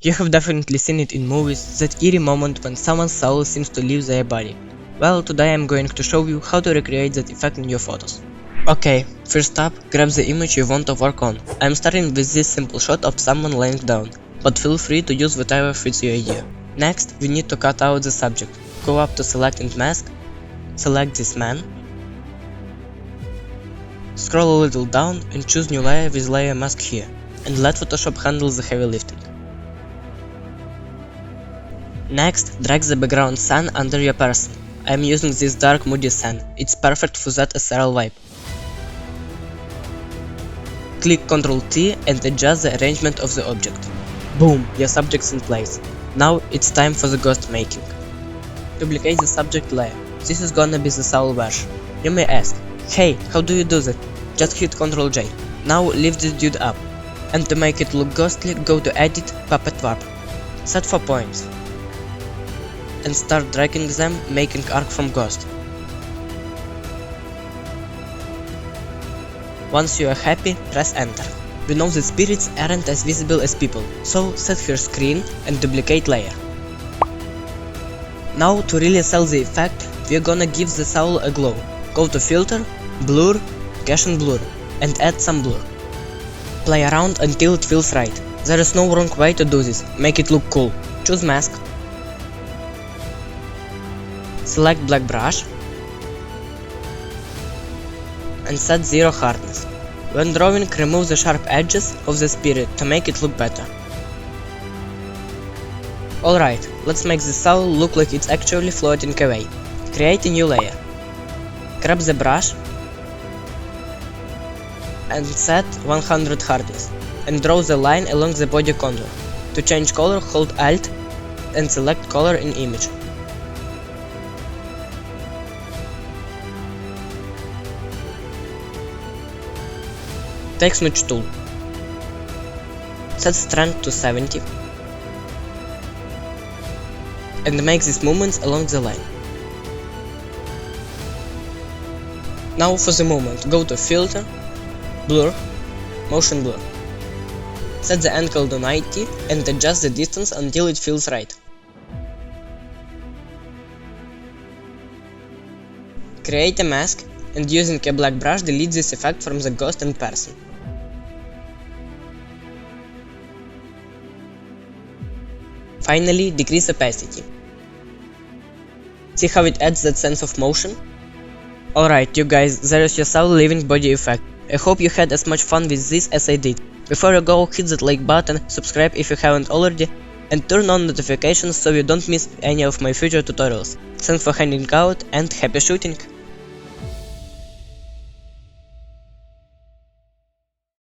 You have definitely seen it in movies, that eerie moment when someone's soul seems to leave their body. Well, today I'm going to show you how to recreate that effect in your photos. Okay, first up, grab the image you want to work on. I'm starting with this simple shot of someone laying down, but feel free to use whatever fits your idea. Next, we need to cut out the subject. Go up to select and mask, select this man, scroll a little down and choose new layer with layer mask here, and let Photoshop handle the heavy lifting. Next, drag the background sun under your person. I am using this dark moody sun, it's perfect for that ethereal vibe. Click Ctrl T and adjust the arrangement of the object. Boom, your subject's in place. Now it's time for the ghost making. Duplicate the subject layer. This is gonna be the soul version. You may ask, hey, how do you do that? Just hit Ctrl J. Now lift this dude up. And to make it look ghostly, go to Edit, Puppet Warp. Set 4 points. And start dragging them, making arc from ghost. Once you are happy, press enter. We know that spirits aren't as visible as people, so set her screen and duplicate layer. Now to really sell the effect, we're gonna give the soul a glow. Go to filter, blur, cache and blur, and add some blur. Play around until it feels right. There is no wrong way to do this, make it look cool. Choose mask. Select black brush and set 0 hardness. When drawing, remove the sharp edges of the spirit to make it look better. Alright, let's make the soul look like it's actually floating away. Create a new layer. Grab the brush and set 100 hardness and draw the line along the body contour. To change color, hold Alt and select color in image. Take Smudge tool. Set strength to 70 and make these movements along the line. Now for the movement, go to filter, blur, motion blur. Set the angle to 90 and adjust the distance until it feels right. Create a mask and using a black brush delete this effect from the ghost and person. Finally, decrease opacity. See how it adds that sense of motion? Alright you guys, there is your soul leaving body effect. I hope you had as much fun with this as I did. Before you go, hit that like button, subscribe if you haven't already, and turn on notifications so you don't miss any of my future tutorials. Thanks for hanging out and happy shooting!